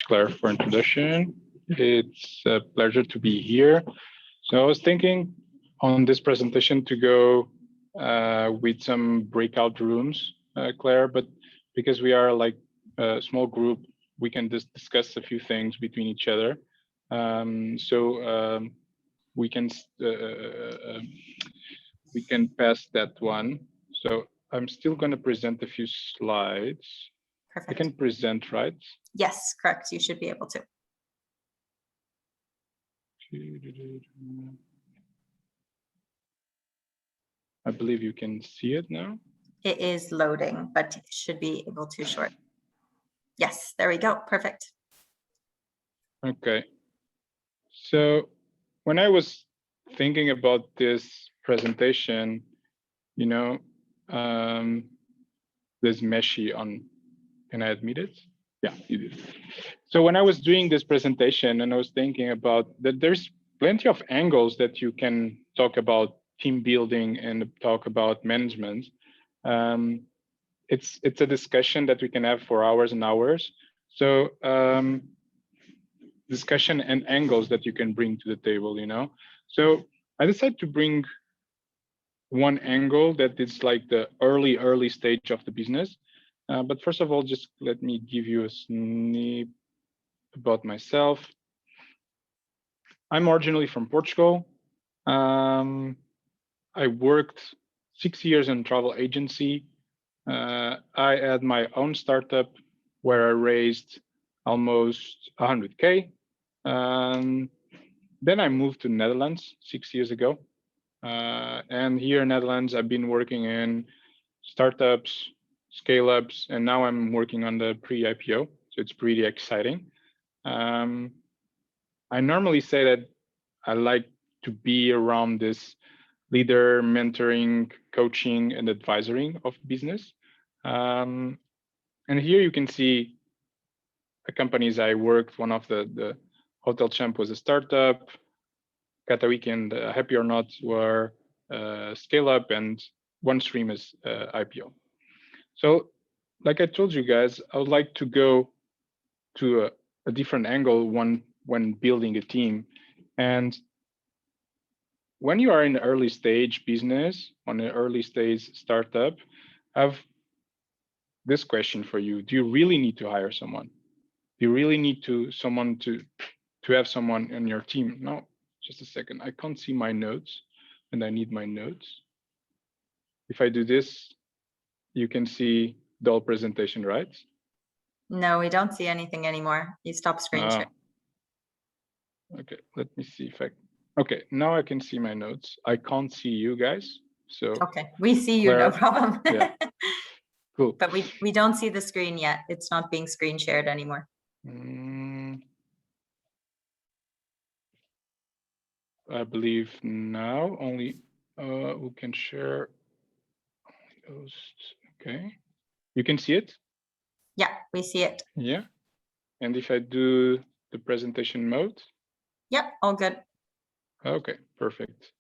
Claire, for introduction. It's a pleasure to be here. So I was thinking on this presentation to go with some breakout rooms, Claire, but because we are like a small group, we can just discuss a few things between each other. We can pass that one. So I'm still going to present a few slides. Perfect. I can present, right? Yes, correct. You should be able to. I believe you can see it now. It is loading, but should be able to short. Yes, there we go. Perfect. Okay. So when I was thinking about this presentation, you know, there's Meshi on, can I admit it? Yeah, you did. So when I was doing this presentation and I was thinking about that, there's plenty of angles that you can talk about team building and talk about management. It's a discussion that we can have for hours and hours. So discussion and angles that you can bring to the table, you know. So I decided to bring one angle that is like the early stage of the business. But first of all, just let me give you a snip about myself. I'm originally from Portugal. I worked 6 years in travel agency. I had my own startup where I raised almost 100K. Then I moved to Netherlands 6 years ago. And here in Netherlands, I've been working in startups, scale-ups, and now I'm working on the pre-IPO. So it's pretty exciting. I normally say that I like to be around this leader, mentoring, coaching, and advisory of business. And here you can see the companies I worked. One of the Hotel Champ was a startup. Kata Weekend, Happy or Not were scale up, and OneStream is IPO. So like I told you guys, I would like to go to a different angle when building a team. And when you are in the early stage business, on an early stage startup, I have this question for you. Do you really need to hire someone? Do you really need to have someone in your team? No, just a second. I can't see my notes and I need my notes. If I do this, you can see the whole presentation, right? No, we don't see anything anymore. You stop screen share. Okay, let me see if okay, now I can see my notes. I can't see you guys. So okay, we see you, Claire, no problem. Yeah. Cool. But we don't see the screen yet. It's not being screen shared anymore. I believe now only who can share those. Okay. You can see it? Yeah, we see it. Yeah. And if I do the presentation mode? Yep, all good. Okay, perfect.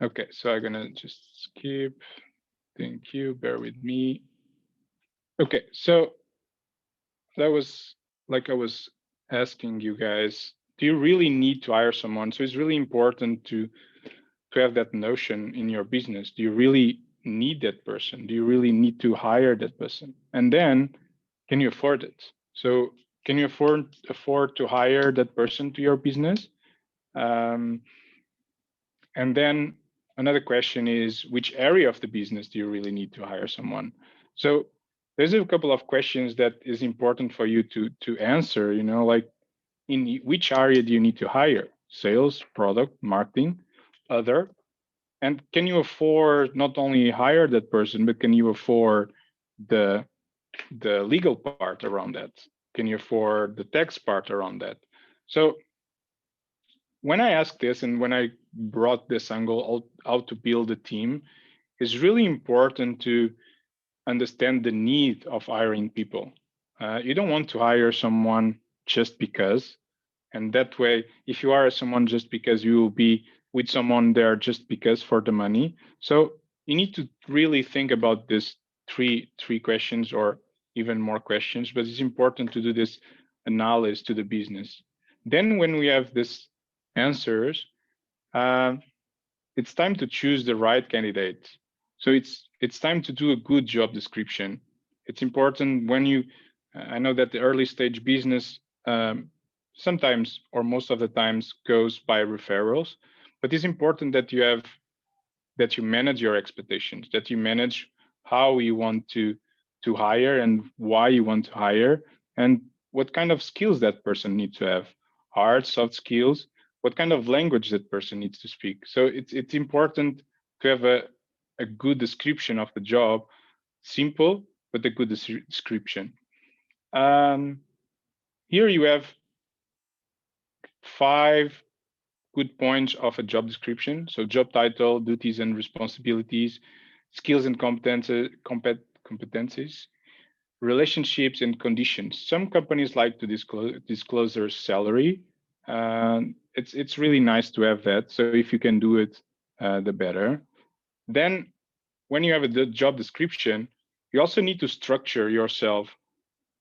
Okay, so I'm gonna just skip. Thank you, bear with me. Okay, so that was like I was asking you guys, do you really need to hire someone? So it's really important to have that notion in your business. Do you really need that person? Do you really need to hire that person? And then can you afford it? So can you afford to hire that person to your business? And then another question is, which area of the business do you really need to hire someone? So there's a couple of questions that is important for you to answer, you know, like in which area do you need to hire? Sales, product, marketing, other? And can you afford not only hire that person, but can you afford the legal part around that? Can you afford the tax part around that? So when I asked this and when I brought this angle out to build a team, it's really important to understand the need of hiring people. You don't want to hire someone just because. And that way, if you hire someone just because, you will be with someone there just because for the money. So you need to really think about this three questions or even more questions, but it's important to do this analysis to the business. Then when we have these answers, it's time to choose the right candidate. So it's time to do a good job description. It's important when you, I know that the early stage business sometimes or most of the times goes by referrals, but it's important that you manage your expectations, that you manage how you want to hire and why you want to hire and what kind of skills that person needs to have, hard, soft skills, what kind of language that person needs to speak. So it's important to have a good description of the job, simple but a good description. Here you have 5 good points of a job description. So job title, duties and responsibilities, skills and competencies, relationships and conditions. Some companies like to disclose their salary. It's really nice to have that. So if you can do it, the better. Then when you have a job description, you also need to structure yourself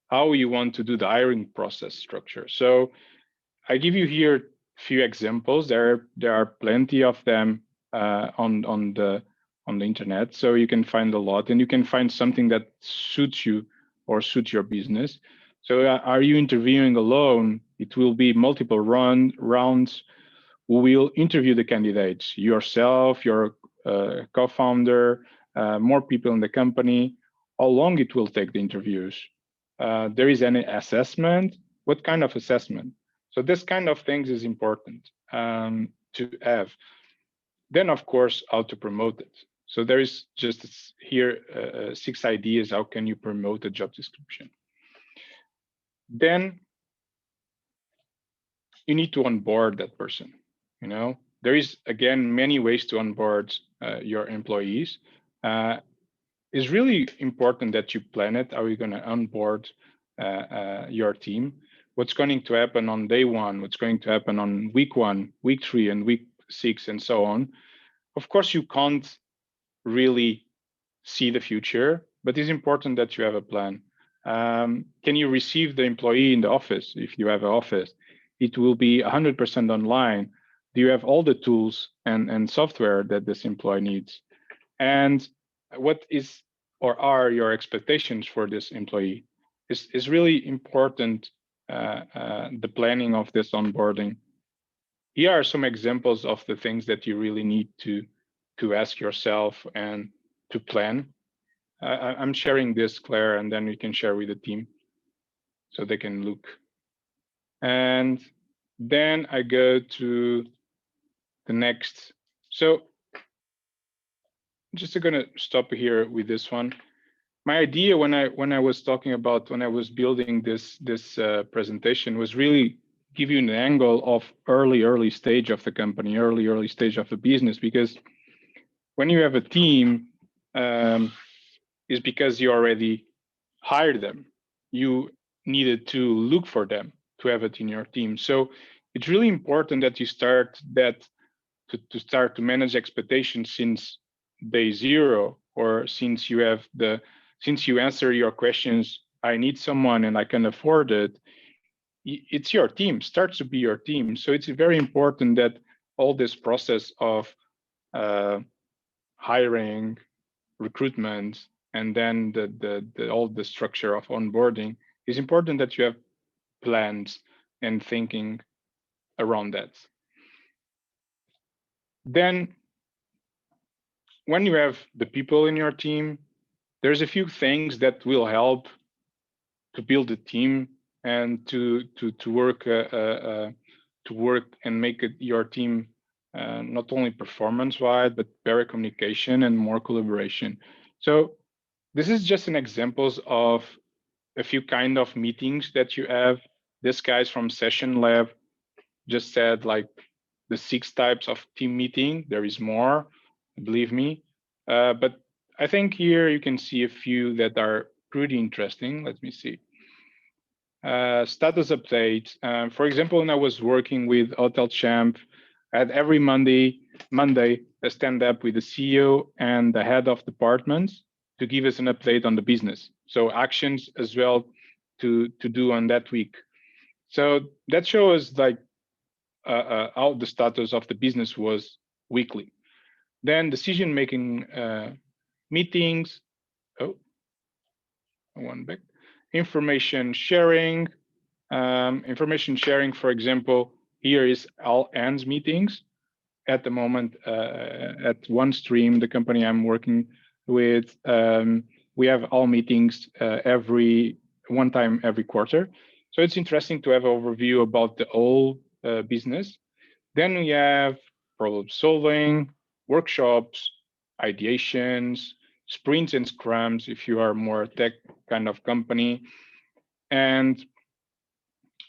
how you want to do the hiring process structure. So I give you here few examples. There are plenty of them on the internet, so you can find a lot, and you can find something that suits you or suits your business. So are you interviewing alone? It will be multiple rounds. We will interview the candidates, yourself, your co-founder, more people in the company. How long it will take the interviews? There is any assessment? What kind of assessment? So this kind of things is important to have. Then, of course, how to promote it. So there is just here 6 ideas how can you promote a job description. Then you need to onboard that person. You know, there is again many ways to onboard your employees. It's really important that you plan it. How are you going to onboard your team? What's going to happen on day 1? What's going to happen on week 1, week 3, and week 6, and so on? Of course, you can't really see the future, but it's important that you have a plan. Can you receive the employee in the office? If you have an office, it will be 100% online. Do you have all the tools and software that this employee needs? And what is or are your expectations for this employee? Is really important, the planning of this onboarding. Here are some examples of the things that you really need to ask yourself and to plan. I'm sharing this, Claire, and then we can share with the team so they can look. And then I go to the next. So I'm just gonna stop here with this one. My idea when I was talking about when I was building this presentation was really give you an angle of early stage of the company, early stage of the business, because when you have a team, is because you already hired them. You needed to look for them to have it in your team. So it's really important that you start to start to manage expectations since day 0, or since you answer your questions, I need someone and I can afford it. It's your team, starts to be your team. So it's very important that all this process of hiring, recruitment, and then all the structure of onboarding is important that you have plans and thinking around that. Then when you have the people in your team, there's a few things that will help to build a team and to work and make your team not only performance-wise, but better communication and more collaboration. So this is just an examples of a few kind of meetings that you have. This guy's from Session Lab just said like the 6 types of team meeting. There is more, believe me. But I think here you can see a few that are pretty interesting. Let me see. Status update. For example, when I was working with Hotel Champ, I had every Monday a stand up with the CEO and the head of departments to give us an update on the business. So actions as well to do on that week. So that shows like how the status of the business was weekly. Then decision-making meetings. Oh, one back. Information sharing. Information sharing, for example, here is all hands meetings. At the moment, at OneStream, the company I'm working with, we have all meetings one time every quarter. So it's interesting to have an overview about the whole business. Then we have problem solving, workshops, ideations, sprints and scrums if you are more tech kind of company. And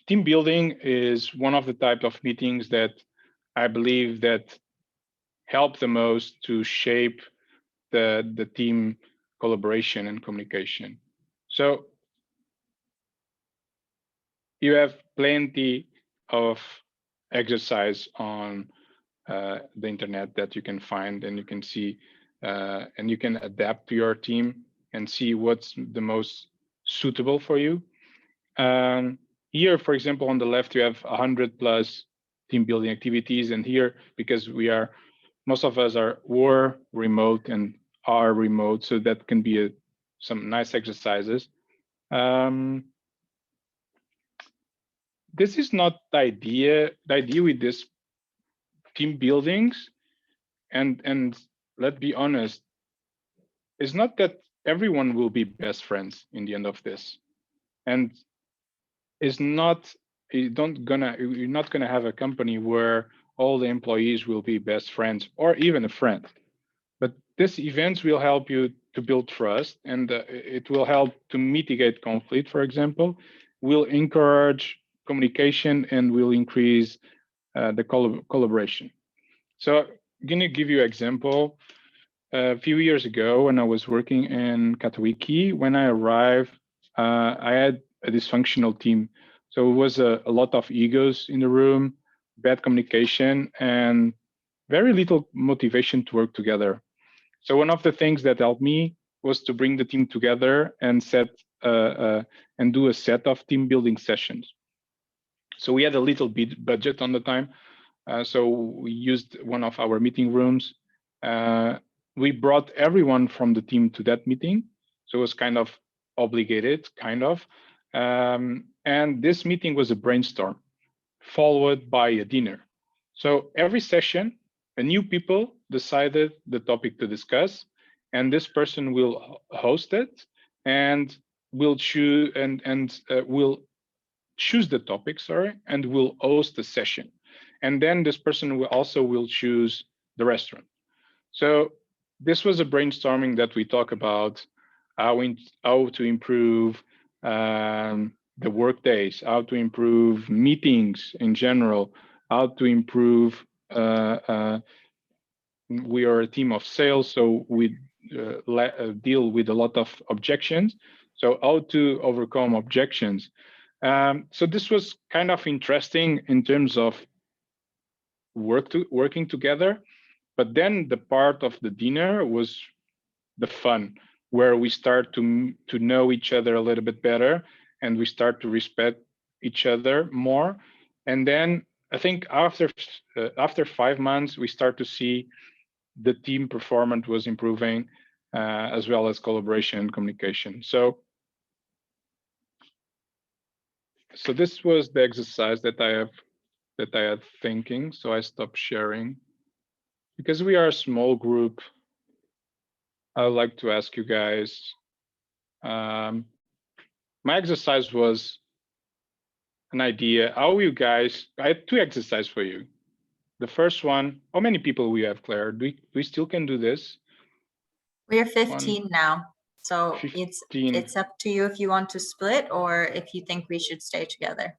team building is one of the type of meetings that I believe that help the most to shape the team collaboration and communication. So you have plenty of exercise on the internet that you can find, and you can see and you can adapt to your team and see what's the most suitable for you. Here, for example, on the left, you have 100 plus team building activities. And here, because most of us were remote and are remote, so that can be some nice exercises. This is not the idea. The idea with this team buildings, and let's be honest, is not that everyone will be best friends in the end of this, and is not you're not gonna have a company where all the employees will be best friends or even a friend. But this events will help you to build trust, and it will help to mitigate conflict, for example, will encourage communication, and will increase the collaboration. So I'm going to give you an example. A few years ago, when I was working in Katowice, when I arrived, I had a dysfunctional team. So it was a lot of egos in the room, bad communication, and very little motivation to work together. So one of the things that helped me was to bring the team together and do a set of team building sessions. So we had a little bit budget on the time, so we used one of our meeting rooms. We brought everyone from the team to that meeting, so it was kind of obligated, kind of. And this meeting was a brainstorm, followed by a dinner. So every session, a new people decided the topic to discuss, and this person will host it and will choose will choose the topic, sorry, and will host the session. And then this person will choose the restaurant. So this was a brainstorming that we talk about how to improve the work days, how to improve meetings in general, how to improve. We are a team of sales, so we deal with a lot of objections. So how to overcome objections. So this was kind of interesting in terms of working together. But then the part of the dinner was the fun, where we start to know each other a little bit better, and we start to respect each other more. And then I think after 5 months, we start to see the team performance was improving, as well as collaboration and communication. So this was the exercise that I had thinking. So I stopped sharing because we are a small group. I would like to ask you guys. My exercise was an idea. How you guys? I had 2 exercises for you. The first one. How many people we have, Claire? Do we still can do this? We are 15 now, so 15. it's up to you if you want to split or if you think we should stay together.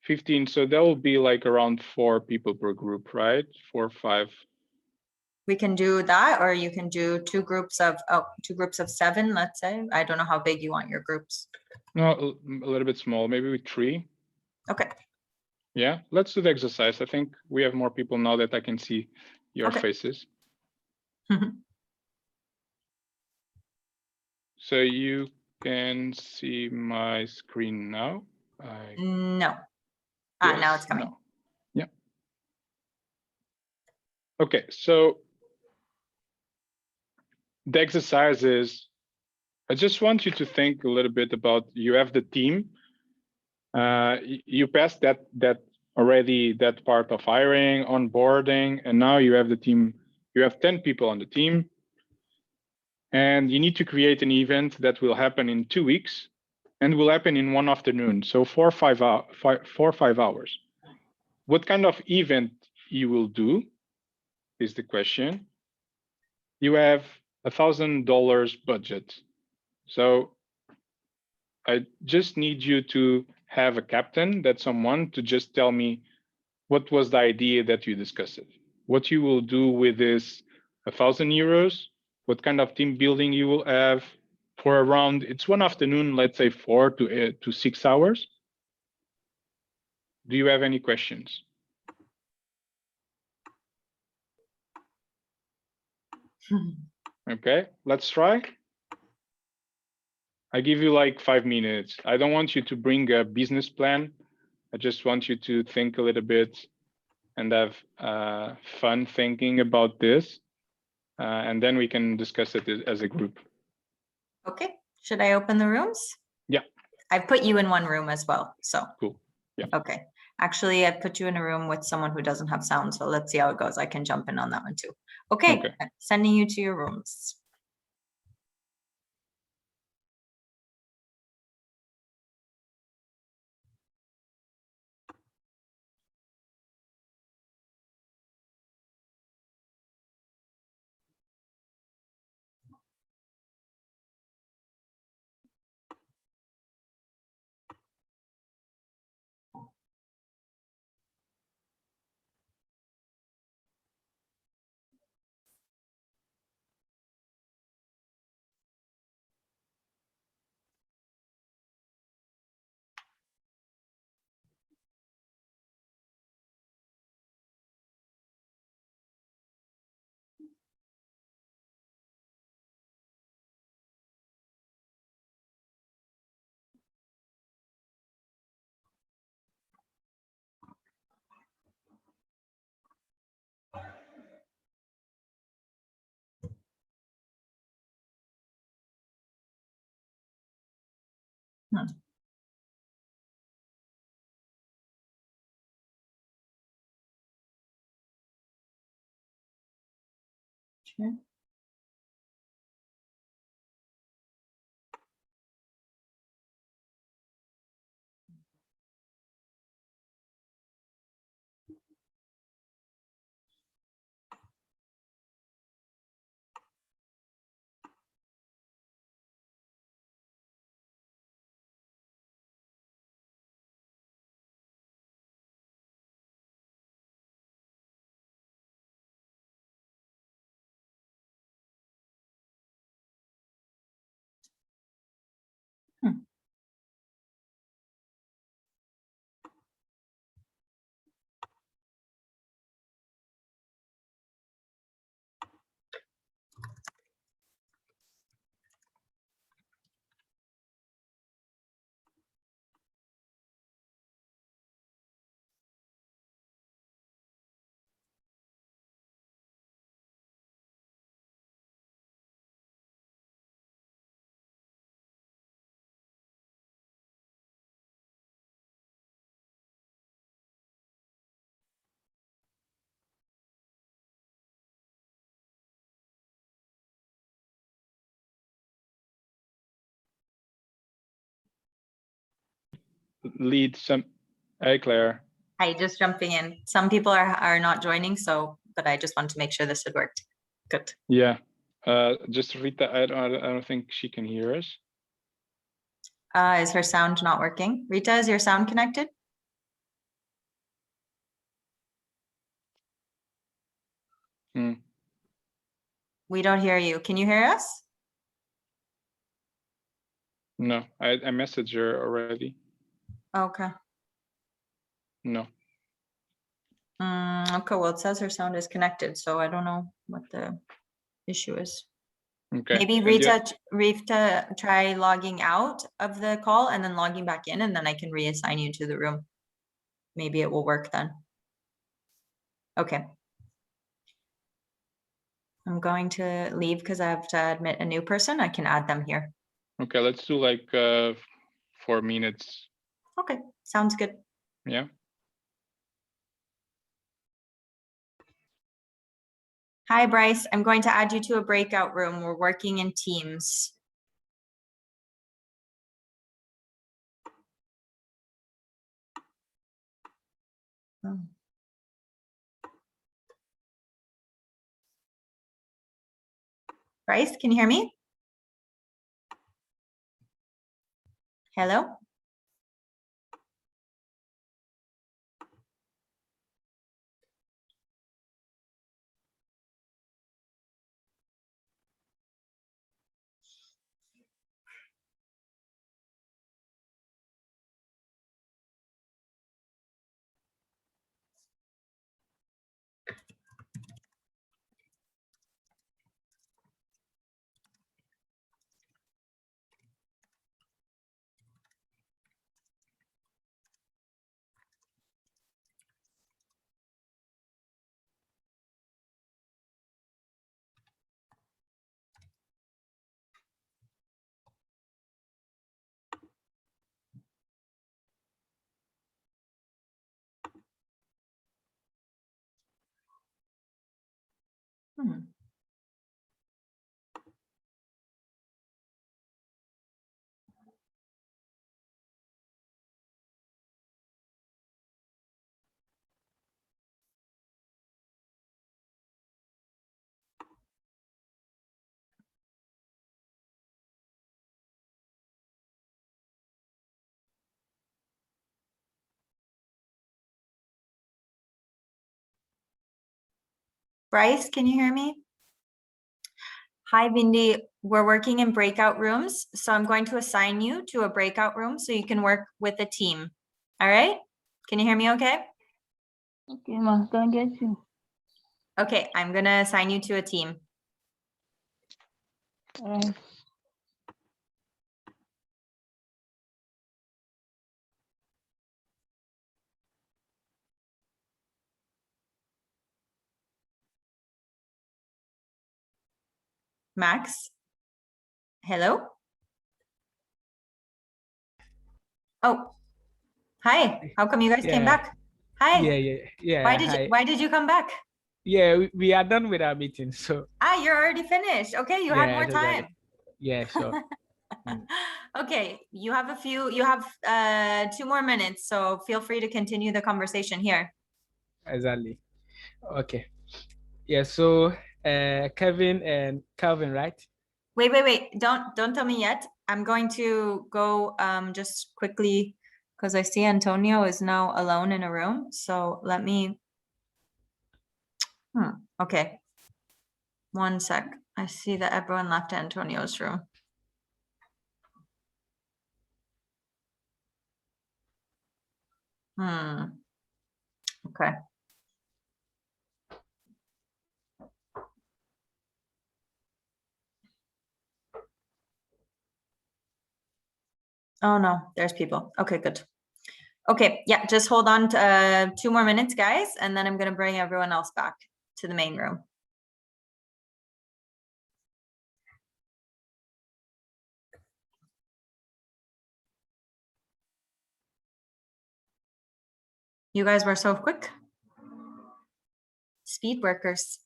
15. So that will be like around 4 people per group, right? 4 or 5. We can do that, or you can do 2 groups of 7, let's say. I don't know how big you want your groups. No, a little bit small, maybe with 3. Okay. Yeah, let's do the exercise. I think we have more people now that I can see your faces. Mm-hmm. So you can see my screen now. No. Now Yes, it's coming. no. Yeah. Okay, so the exercise is, I just want you to think a little bit about, you have the team. You passed that already, that part of hiring, onboarding, and now you have the team. You have 10 people on the team, and you need to create an event that will happen in 2 weeks and will happen in one afternoon. So 4 or 5 hours. What kind of event you will do is the question. You have $1,000 budget. So I just need you to have a captain, that's someone to just tell me what was the idea that you discussed it, what you will do with this €1,000, what kind of team building you will have for around, it's one afternoon, let's say 4 to 6 hours. Do you have any questions? Okay, let's try. I give you like 5 minutes. I don't want you to bring a business plan. I just want you to think a little bit and have fun thinking about this. And then we can discuss it as a group. Okay, should I open the rooms? Yeah. I've put you in one room as well, so. Cool. Yeah. Okay, actually, I've put you in a room with someone who doesn't have sound, so let's see how it goes. I can jump in on that one too. Okay, Okay. I'm sending you to your rooms. Hmm. Sure. Hmm. Lead some. Hey, Claire. Hi, just jumping in. Some people are not joining, so, but I just wanted to make sure this had worked. Good. Yeah. Just Rita, I don't think she can hear us. Is her sound not working? Rita, is your sound connected? Hmm. We don't hear you. Can you hear us? No, I messaged her already. Okay. No. Okay, well, it says her sound is connected, so I don't know what the issue is. Okay. Maybe And yeah, Rita try logging out of the call and then logging back in, and then I can reassign you to the room. Maybe it will work then. Okay. I'm going to leave because I have to admit a new person. I can add them here. okay, let's do like 4 minutes. Okay, sounds good. Yeah. Hi, Bryce. I'm going to add you to a breakout room. We're working in teams. Oh. Bryce, can you hear me? Hello? Hmm. Bryce, can you hear me? Hi, Bindi. We're working in breakout rooms, so I'm going to assign you to a breakout room so you can work with a team. All right? Can you hear me okay? Okay, ma, can get you. Okay, I'm going to assign you to a team. All right. Max? Hello? Oh, hi. How come you guys came Yeah, back? Hi. yeah. Hi. Why did you come back? Yeah, we are done with our meeting. So Ah, you're already finished. Okay, you had yeah, more totally. time. Yeah, sure. Okay, you have 2 more minutes, so feel free to continue the conversation here. Exactly. Okay. Yeah, so Kevin and Calvin, right? Wait. Don't tell me yet. I'm going to go just quickly because I see Antonio is now alone in a room. So let me. Okay. 1 sec. I see that everyone left Antonio's room. Okay. Oh no, there's people. Okay, good. Okay, yeah, just hold on to 2 more minutes, guys, and then I'm gonna bring everyone else back to the main room. You guys were so quick. Speed workers.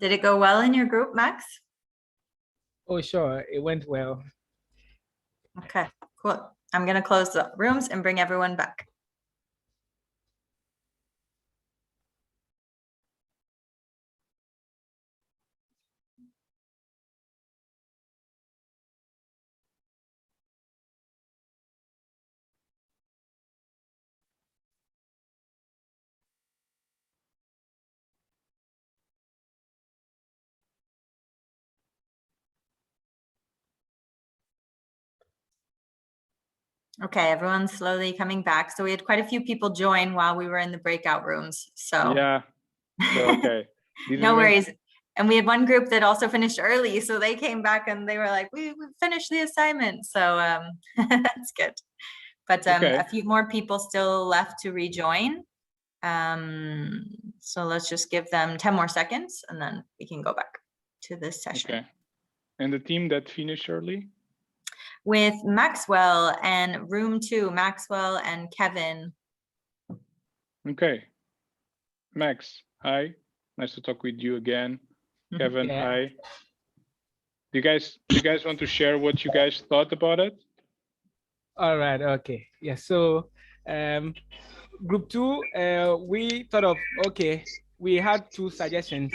Did it go well in your group, Max? Oh, sure. It went well. Okay, cool. I'm gonna close the rooms and bring everyone back. Okay, everyone's slowly coming back. So we had quite a few people join while we were in the breakout rooms. So Yeah. So okay. no worries. And we had one group that also finished early, so they came back and they were like, "We finished the assignment." So that's good. But Okay. a few more people still left to rejoin. So let's just give them 10 more seconds, and then we can go back to this session. Okay. And the team that finished early? With Maxwell and room 2, Maxwell and Kevin. Okay. Max, hi. Nice to talk with you again. Kevin, Yeah. hi. Do you guys want to share what you guys thought about it? All right. Okay. Yeah. So, group 2, we thought of, okay, we had 2 suggestions.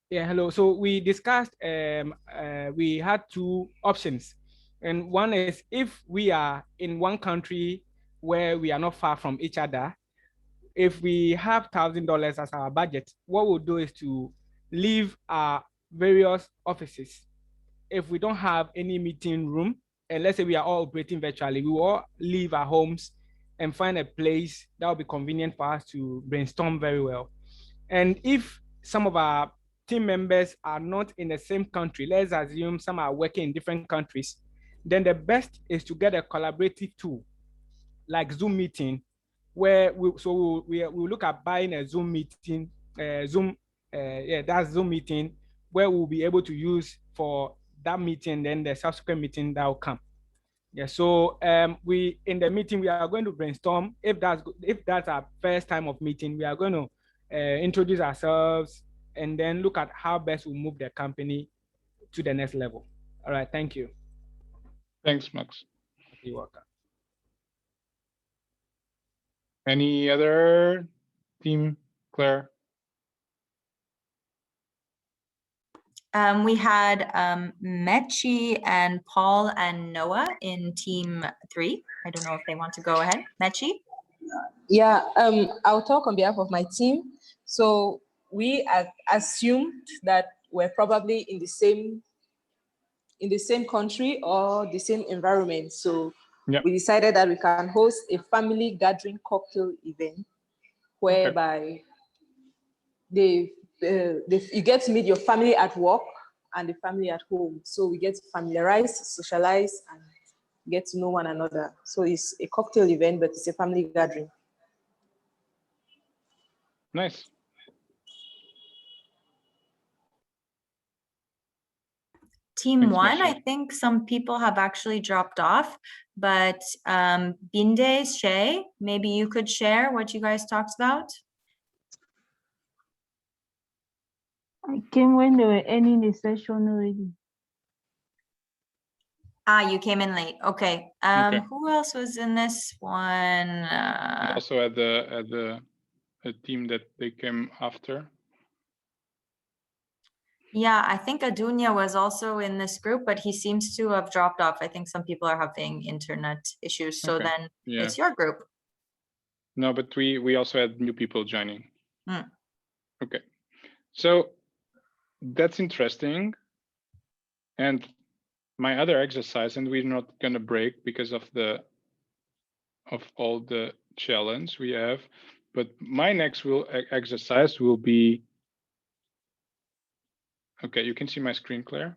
Yeah, hello. So we discussed, we had 2 options. And one is if we are in one country where we are not far from each other, if we have $1,000 as our budget, what we'll do is to leave our various offices. If we don't have any meeting room, and let's say we are all operating virtually, we will all leave our homes and find a place that will be convenient for us to brainstorm very well. And if some of our team members are not in the same country, let's assume some are working in different countries, then the best is to get a collaborative tool like Zoom meeting, where we look at buying a Zoom meeting, that's Zoom meeting, where we'll be able to use for that meeting, then the subsequent meeting that will come. Yeah, so we in the meeting we are going to brainstorm. If that's our first time of meeting, we are going to introduce ourselves and then look at how best we move the company to the next level. All right, thank you. Thanks, Max. You're welcome. Any other team, Claire? We had Mechi and Paul and Noah in team 3. I don't know if they want to go ahead. Mechi? Yeah, I'll talk on behalf of my team. So we assumed that we're probably in the same country or the same environment. So Yeah. we decided that we can host a family gathering cocktail event whereby you get to meet your family at work and the family at home. So we get to familiarize, socialize, and get to know one another. So it's a cocktail event, but it's a family gathering. Nice. Team Thanks, 1, I Mechi. think some people have actually dropped off, but Binde, Shay, maybe you could share what you guys talked about? I came when they were ending the session already. Ah, you came in late. Okay. Okay. Who else was in this one? We also had a team that they came after. Yeah, I think Adunya was also in this group, but he seems to have dropped off. I think some people are having internet issues. So Okay. then Yeah. it's your group. No, but we also had new people joining. Hmm. Okay. So that's interesting. And my other exercise, and we're not gonna break because of all the challenge we have, but my next exercise will be, okay, you can see my screen, Claire?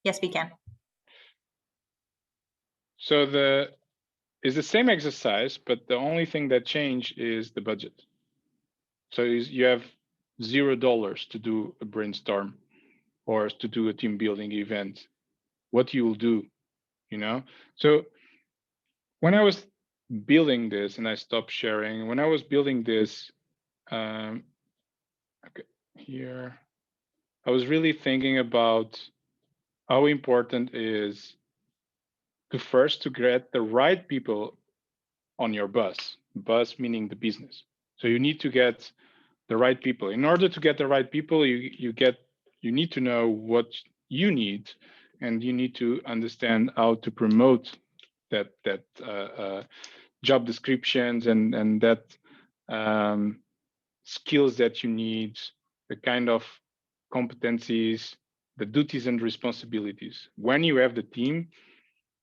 Yes, we can. So it's the same exercise, but the only thing that changed is the budget. So you have $0 to do a brainstorm or to do a team building event. What you will do, you know? So when I was building this, and I stopped sharing. When I was building this, okay, here, I was really thinking about how important is to get the right people on your bus. Bus meaning the business. So you need to get the right people. In order to get the right people, you need to know what you need, and you need to understand how to promote that job descriptions and that skills that you need, the kind of competencies, the duties and responsibilities. When you have the team,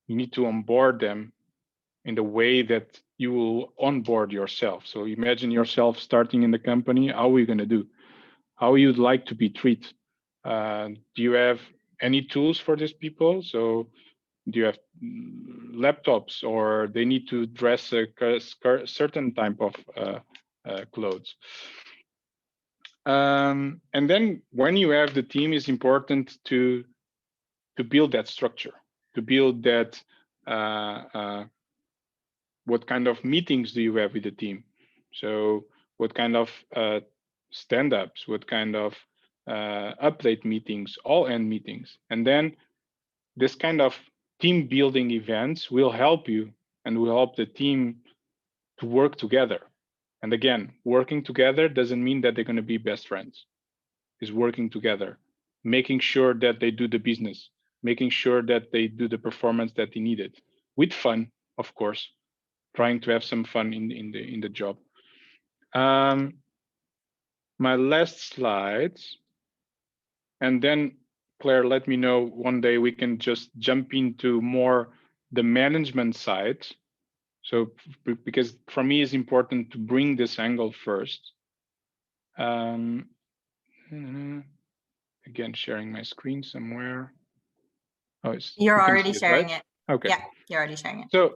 you need to onboard them in the way that you will onboard yourself. So imagine yourself starting in the company. How are you going to do? How you'd like to be treated? Do you have any tools for these people? So do you have laptops, or they need to dress a certain type of clothes? And then when you have the team, it's important to build that structure, to build that what kind of meetings do you have with the team? So what kind of stand-ups, what kind of update meetings, all end meetings. And then this kind of team building events will help you and will help the team to work together. And again, working together doesn't mean that they're going to be best friends. It's working together, making sure that they do the business, making sure that they do the performance that they needed, with fun, of course, trying to have some fun in the job. My last slides, and then Claire, let me know one day we can just jump into more the management side. So because for me it's important to bring this angle first. Again, sharing my screen somewhere. Oh, You're already sharing it. Okay. Yeah, you're already sharing it. So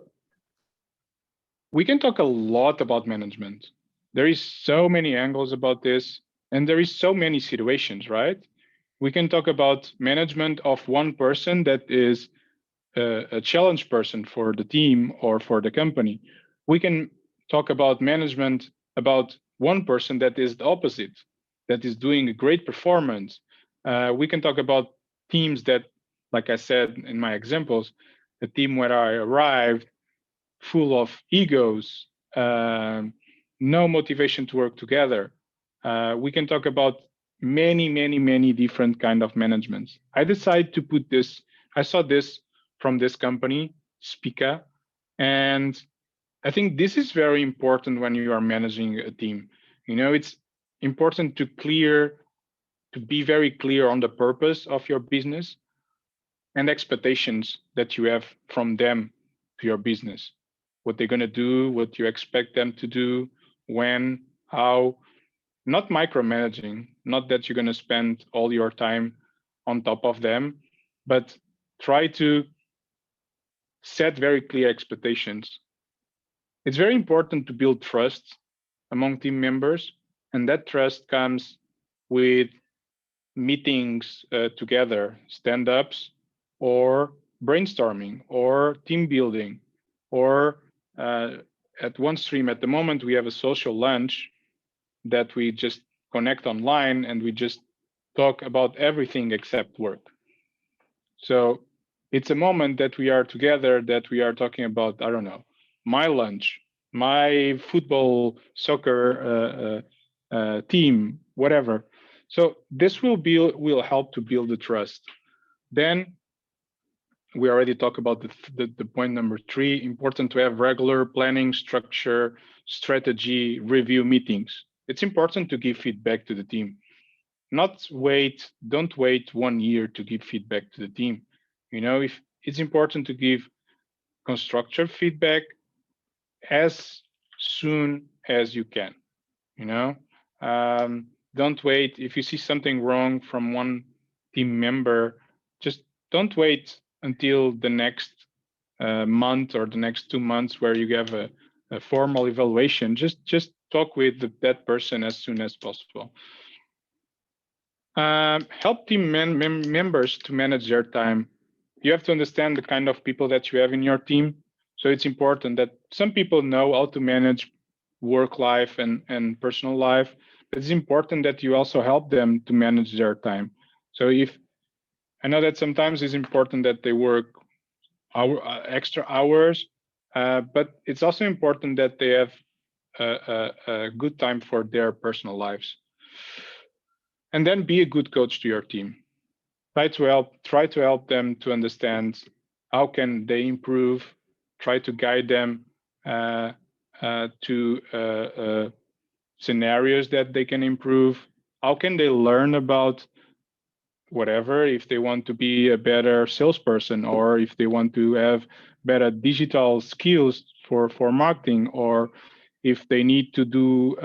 we can talk a lot about management. There is so many angles about this, and there is so many situations, right? We can talk about management of one person that is a challenge person for the team or for the company. We can talk about management about one person that is the opposite, that is doing a great performance. We can talk about teams that, like I said in my examples, the team where I arrived full of egos, no motivation to work together. We can talk about many different kind of managements. I decided to put this, I saw this from this company, Spica, and I think this is very important when you are managing a team. You know, it's important to be very clear on the purpose of your business and expectations that you have from them to your business. What they're going to do, what you expect them to do, when, how. Not micromanaging, not that you're going to spend all your time on top of them, but try to set very clear expectations. It's very important to build trust among team members, and that trust comes with meetings together, stand-ups, or brainstorming, or team building, or at OneStream at the moment we have a social lunch that we just connect online and we just talk about everything except work. So it's a moment that we are together, that we are talking about, I don't know, my lunch, my football, soccer team, whatever. So this will help to build the trust. Then we already talked about the point number 3, important to have regular planning, structure, strategy, review meetings. It's important to give feedback to the team. Don't wait 1 year to give feedback to the team. You know, if it's important to give constructive feedback as soon as you can. You know, don't wait. If you see something wrong from one team member, just don't wait until the next month or the next 2 months where you have a formal evaluation. Just talk with that person as soon as possible. Help team members to manage their time. You have to understand the kind of people that you have in your team. So it's important that some people know how to manage work life and personal life, but it's important that you also help them to manage their time. So if I know that sometimes it's important that they work extra hours, but it's also important that they have a good time for their personal lives. And then be a good coach to your team. Try to help them to understand how can they improve. Try to guide them to scenarios that they can improve. How can they learn about whatever, if they want to be a better salesperson, or if they want to have better digital skills for marketing, or if they need to do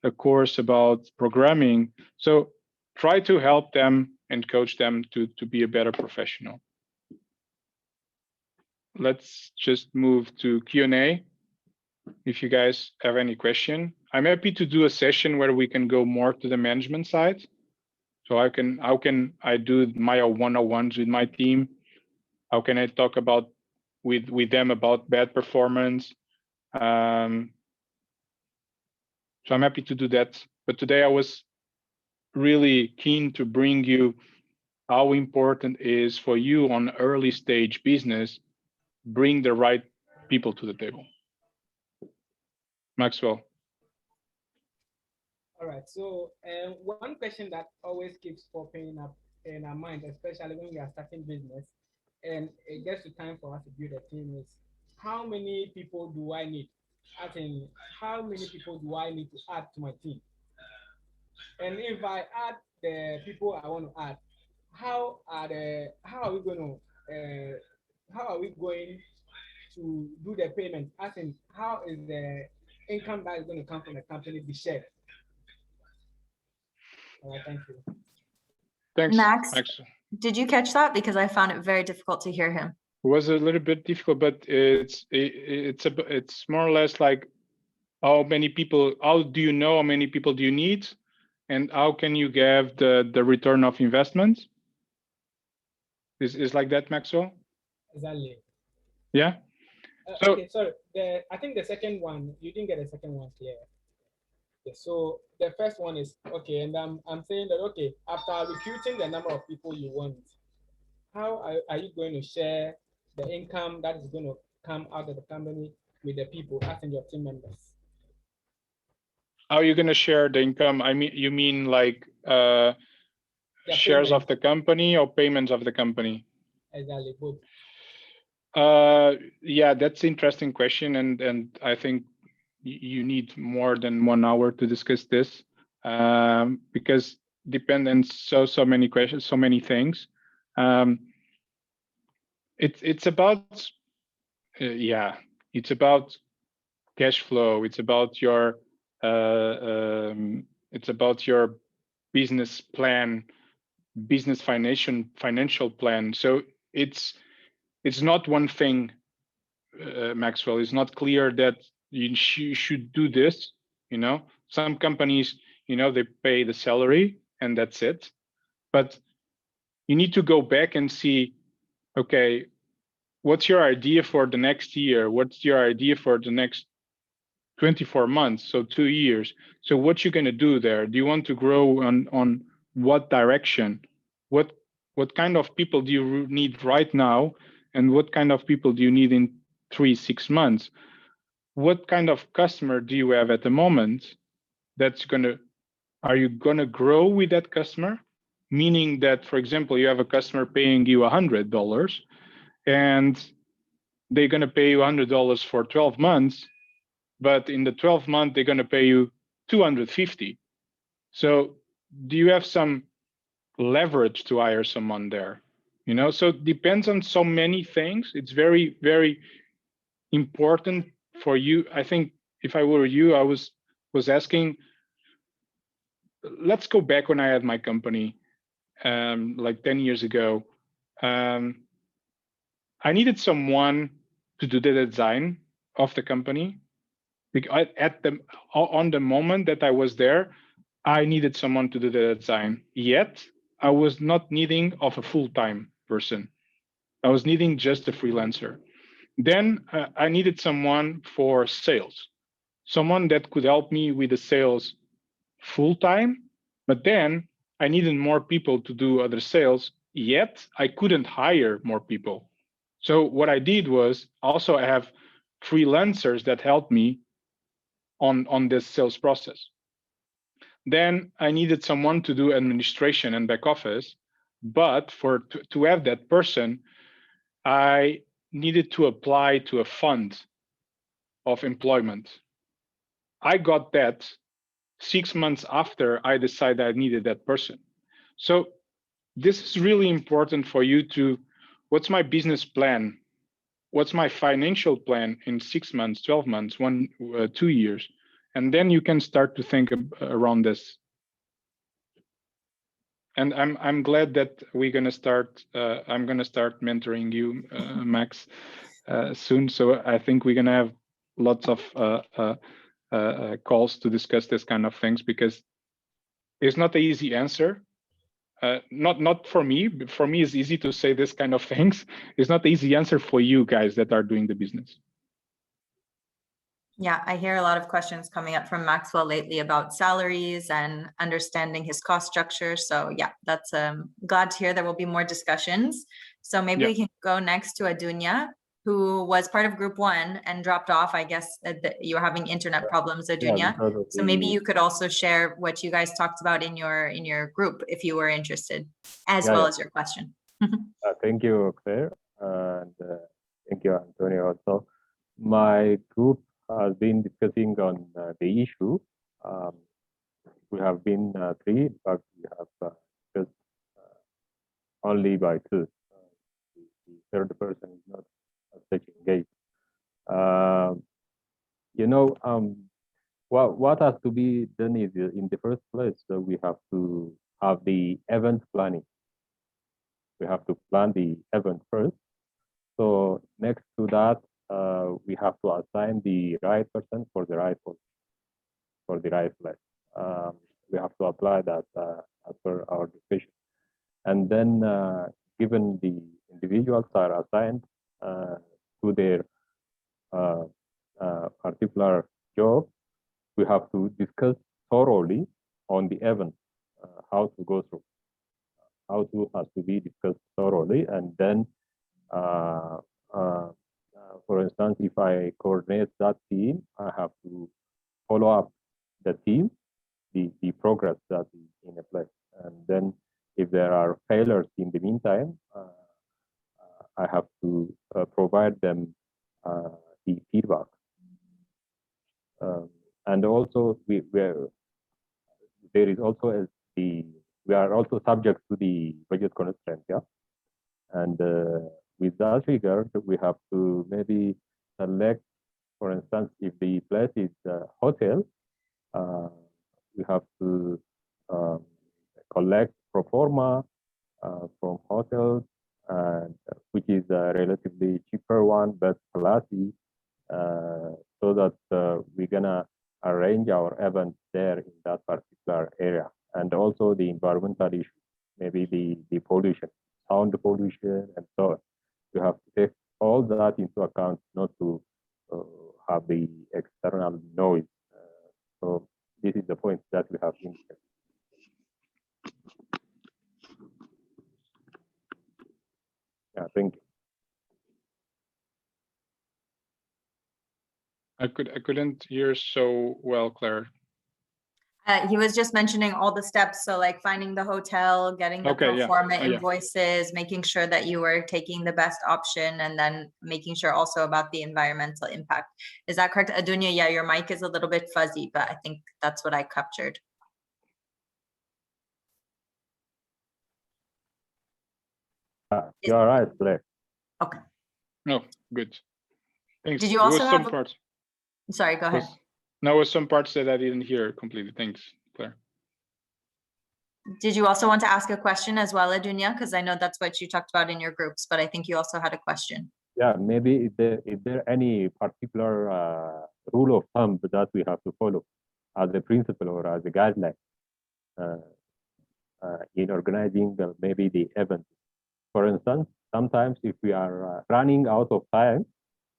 a course about programming. So try to help them and coach them to be a better professional. Let's just move to Q&A. If you guys have any question, I'm happy to do a session where we can go more to the management side. So how can I do my one-on-ones with my team? How can I talk about with them about bad performance? So I'm happy to do that. But today I was really keen to bring you how important it is for you on early stage business, bring the right people to the table. Maxwell. All right. So one question that always keeps popping up in our mind, especially when we are starting business, and it gets to time for us to build a team, is how many people do I need? As in, how many people do I need to add to my team? And if I add the people I want to add, how are we going to do the payment? As in, how is the income that is going to come from the company be shared? All right, thank you. Thanks, Max, Max. did you catch that? Because I found it very difficult to hear him. It was a little bit difficult, but it's more or less like how many people, how do you know how many people do you need, and how can you get the return of investment? Is like that, Maxwell? Exactly. Yeah. So okay, sorry. I think the second one, you didn't get the second one clear. Okay, so the first one is okay, and I'm saying that okay, after recruiting the number of people you want, how are you going to share the income that is going to come out of the company with the people, as in your team members? how are you going to share the income? I mean, you mean like shares payment. of the company or payments of the company? Exactly, both. Yeah, that's an interesting question, and I think you need more than 1 hour to discuss this, because dependent so many questions, so many things. It's about yeah, it's about cash flow. It's about your business plan, business financial plan. So it's not one thing, Maxwell. It's not clear that you should do this. You know, some companies, you know, they pay the salary and that's it. But you need to go back and see, okay, what's your idea for the next year? What's your idea for the next 24 months? So 2 years. So what you going to do there? Do you want to grow on what direction? What kind of people do you need right now? And what kind of people do you need in 3-6 months? What kind of customer do you have at the moment are you gonna grow with that customer? Meaning that, for example, you have a customer paying you $100 and they're gonna pay you $100 for 12 months, but in the 12th month, they're gonna pay you $250. So do you have some leverage to hire someone there? You know, so it depends on so many things. It's very, very important for you. I think if I were you, I was asking, let's go back when I had my company, like 10 years ago. I needed someone to do the design of the company. Because on the moment that I was there, I needed someone to do the design. Yet I was not needing of a full-time person. I was needing just a freelancer. Then I needed someone for sales, someone that could help me with the sales full time, but then I needed more people to do other sales, yet I couldn't hire more people. So what I did was also I have freelancers that help me on this sales process. Then I needed someone to do administration and back office, but to have that person, I needed to apply to a fund of employment. I got that 6 months after I decided I needed that person. So this is really important for you to, what's my business plan? What's my financial plan in 6 months, 12 months, 2 years? And then you can start to think around this. And I'm glad that we're gonna start. I'm gonna start mentoring you, Max, soon. So I think we're gonna have lots of calls to discuss this kind of things, because it's not an easy answer. Not for me. For me, it's easy to say this kind of things. It's not the easy answer for you guys that are doing the business. Yeah, I hear a lot of questions coming up from Maxwell lately about salaries and understanding his cost structure. So yeah, that's glad to hear there will be more discussions. So maybe we can go next to Adunya, who was part of group 1 and dropped off. I guess you were having internet problems, Adunya. So maybe you could also share what you guys talked about in your group if you were interested, as well as your question. Thank you, Claire, and thank you, Antonio. Also, my group has been discussing on the issue. We have been 3, but we have discussed only by 2. The third person is not such engaged. What has to be done is, in the first place, we have to have the event planning. We have to plan the event first. So next to that, we have to assign the right person for the right post, for the right place. We have to apply that as per our discussion. And then, given the individuals are assigned to their particular job, we have to discuss thoroughly on the event, how to go through, how to has to be discussed thoroughly, and then for instance, if I coordinate that team, I have to follow up the team, the progress that is in a place. And then if there are failures in the meantime, I have to provide them the feedback. And also, there is also we are also subject to the budget constraint, yeah. And with that regard, we have to maybe select, for instance, if the place is a hotel, we have to collect pro forma from hotels, which is a relatively cheaper one, but classy, so that we're gonna arrange our events there in that particular area. And also the environmental issue, maybe the pollution, sound pollution, and so on. You have to take all that into account, not to have the external noise. So this is the point that we have indicated. Yeah, thank you. I couldn't hear so well, Claire. He was just mentioning all the steps. So like finding the hotel, getting the pro forma invoices, making sure that you were taking the best option, and then making sure also about the environmental impact. Is that correct, Adunya? Yeah, your mic is a little bit fuzzy, but I think that's what I captured. You're right, Claire. Okay. No, good. Thanks. Did you also have some parts? Sorry, go ahead. No, there was some parts that I didn't hear completely. Thanks, Claire. Did you also want to ask a question as well, Adunya? Because I know that's what you talked about in your groups, but I think you also had a question. Yeah, maybe is there any particular rule of thumb that we have to follow as a principle or as a guideline in organizing maybe the event? For instance, sometimes if we are running out of time,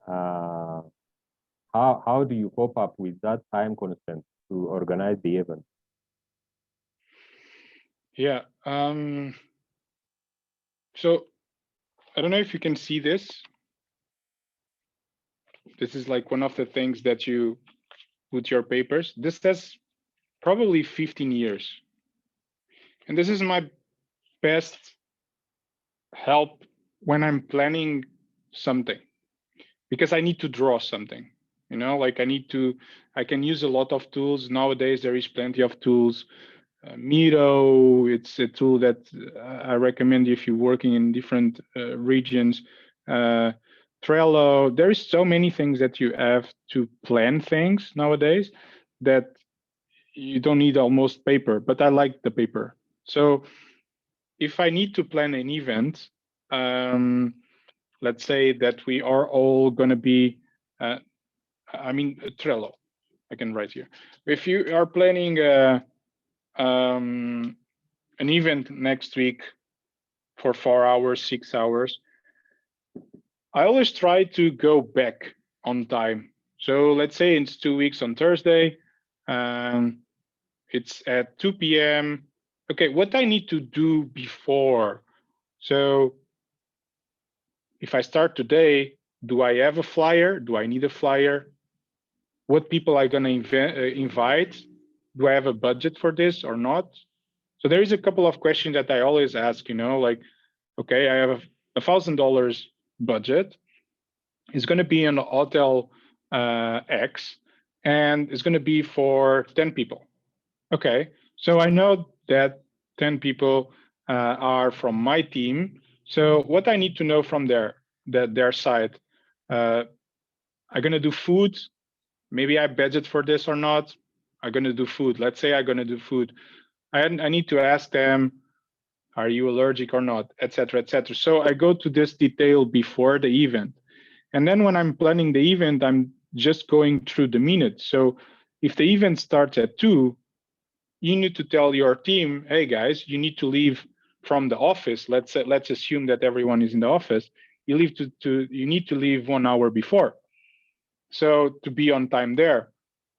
how do you cope up with that time constraint to organize the event? Yeah. So I don't know if you can see this. This is like one of the things that you put your papers. This says probably 15 years. And this is my best help when I'm planning something, because I need to draw something, you know, like I can use a lot of tools. Nowadays, there is plenty of tools. Miro, it's a tool that I recommend if you're working in different regions. Trello, there is so many things that you have to plan things nowadays that you don't need almost paper, but I like the paper. So if I need to plan an event, let's say that we are all going to be, Trello, I can write here. If you are planning an event next week for 4 hours, 6 hours, I always try to go back on time. So let's say it's 2 weeks on Thursday. It's at 2 p.m. Okay, what I need to do before. So if I start today, do I have a flyer? Do I need a flyer? What people are going to invite? Do I have a budget for this or not? So there is a couple of questions that I always ask, you know, like, okay, I have $1,000 budget. It's going to be in hotel X, and it's going to be for 10 people. Okay, so I know that 10 people are from my team. So what I need to know from their side, I'm going to do food. Maybe I budget for this or not. I'm going to do food. Let's say I'm going to do food. I need to ask them, are you allergic or not, etc., etc. So I go to this detail before the event. And then when I'm planning the event, I'm just going through the minutes. So if the event starts at 2, you need to tell your team, hey guys, you need to leave from the office. Let's assume that everyone is in the office. You need to leave 1 hour before, so to be on time there,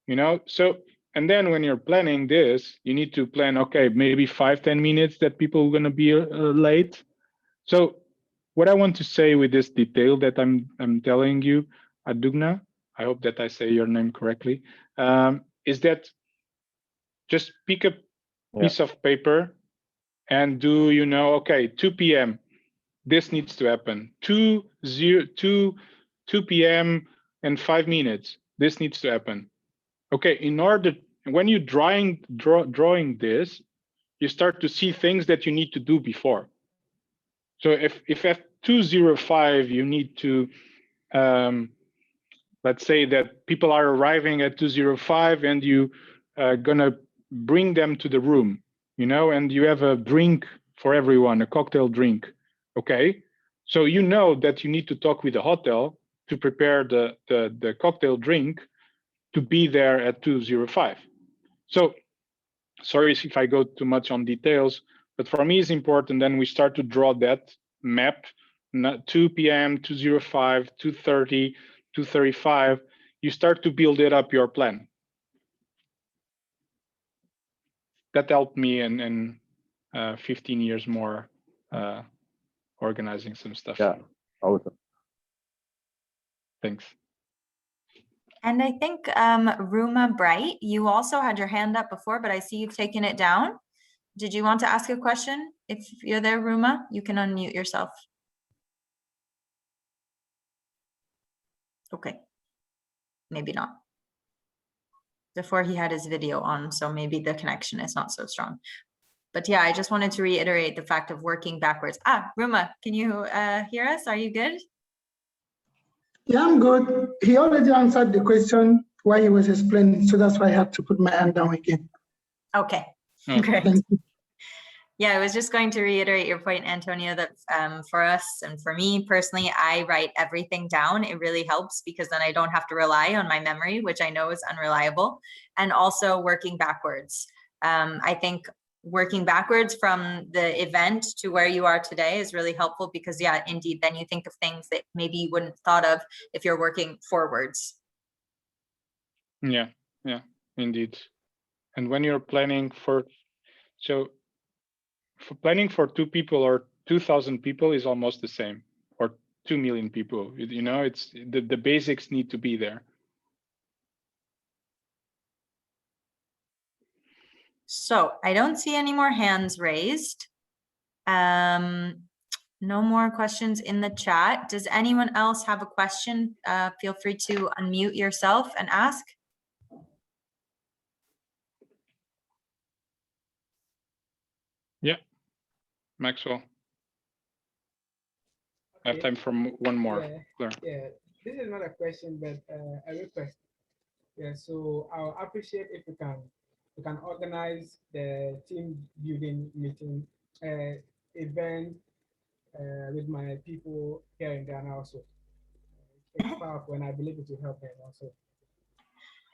you know. So, and then when you're planning this, you need to plan, okay, maybe 5-10 minutes that people are going to be late. So what I want to say with this detail that I'm telling you, Adugna, I hope that I say your name correctly, is that just pick a piece of paper and do, you know, okay, 2 p.m. this needs to happen. 2 p.m. and 5 minutes, this needs to happen. Okay, in order, when you're drawing this, you start to see things that you need to do before. So if at 2:05 you need to, let's say that people are arriving at 2:05 and you gonna bring them to the room, you know, and you have a drink for everyone, a cocktail drink. Okay, so you know that you need to talk with the hotel to prepare the cocktail drink to be there at 2:05. So sorry if I go too much on details, but for me it's important. Then we start to draw that map, 2 p.m., 2:05, 2:30, 2:35. You start to build it up your plan. That helped me in 15 years more organizing some stuff. Yeah, awesome. Thanks. And I think Ruma Bright, you also had your hand up before, but I see you've taken it down. Did you want to ask a question? If you're there, Ruma, you can unmute yourself. Okay, maybe not. Before he had his video on, so maybe the connection is not so strong. But yeah, I just wanted to reiterate the fact of working backwards. Ruma, can you hear us? Are you good? Yeah, I'm good. He already answered the question while he was explaining, so that's why I had to put my hand down again. Okay, great. Yeah, I was just going to reiterate your point, Antonio, that for us and for me personally, I write everything down. It really helps because then I don't have to rely on my memory, which I know is unreliable, and also working backwards. I think working backwards from the event to where you are today is really helpful, because yeah, indeed, then you think of things that maybe you wouldn't have thought of if you're working forwards. Yeah, indeed. And when you're planning for, planning for 2 people or 2,000 people is almost the same, or 2 million people. You know, it's the basics need to be there. So I don't see any more hands raised. No more questions in the chat. Does anyone else have a question? Feel free to unmute yourself and ask. Yeah, Maxwell. I have time for one more. Yeah, yeah, this is not a question, but a request. Yeah, so I'll appreciate if we can organize the team building meeting event with my people here in Ghana also. It's powerful, and I believe it will help them also.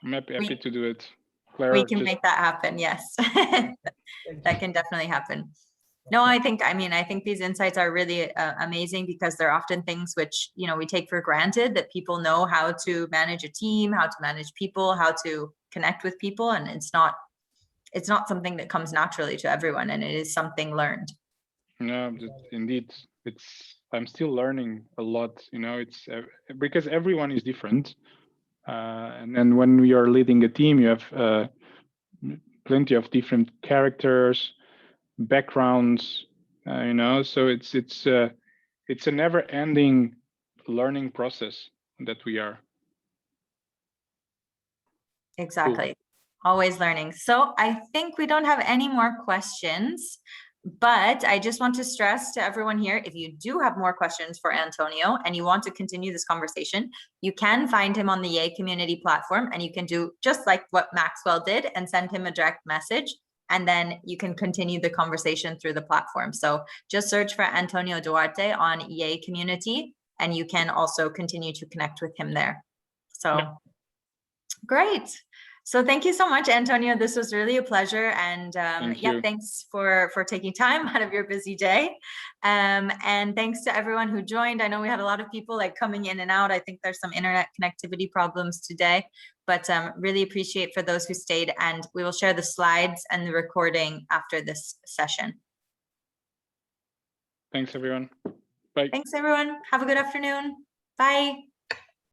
I'm happy to do it. Claire, We can make that happen. Yes, that can definitely happen. No, I think these insights are really amazing, because they're often things which, you know, we take for granted, that people know how to manage a team, how to manage people, how to connect with people. And it's not something that comes naturally to everyone, and it is something learned. No, indeed. I'm still learning a lot, you know, it's because everyone is different. And then when we are leading a team, you have plenty of different characters, backgrounds, you know, so it's a never-ending learning process that we are. Exactly. Cool. Always learning. So I think we don't have any more questions, but I just want to stress to everyone here, if you do have more questions for Antonio and you want to continue this conversation, you can find him on the Yay community platform, and you can do just like what Maxwell did and send him a direct message, and then you can continue the conversation through the platform. So just search for Antonio Duarte on Yay community, and you can also continue to connect with him there. So yeah. Great. So thank you so much, Antonio. This was really a pleasure. And thanks for taking time out of your busy day. And thanks to everyone who joined. I know we had a lot of people like coming in and out. I think there's some internet connectivity problems today, but really appreciate for those who stayed, and we will share the slides and the recording after this session. Thanks, everyone. Bye. Thanks, everyone. Have a good afternoon. Bye.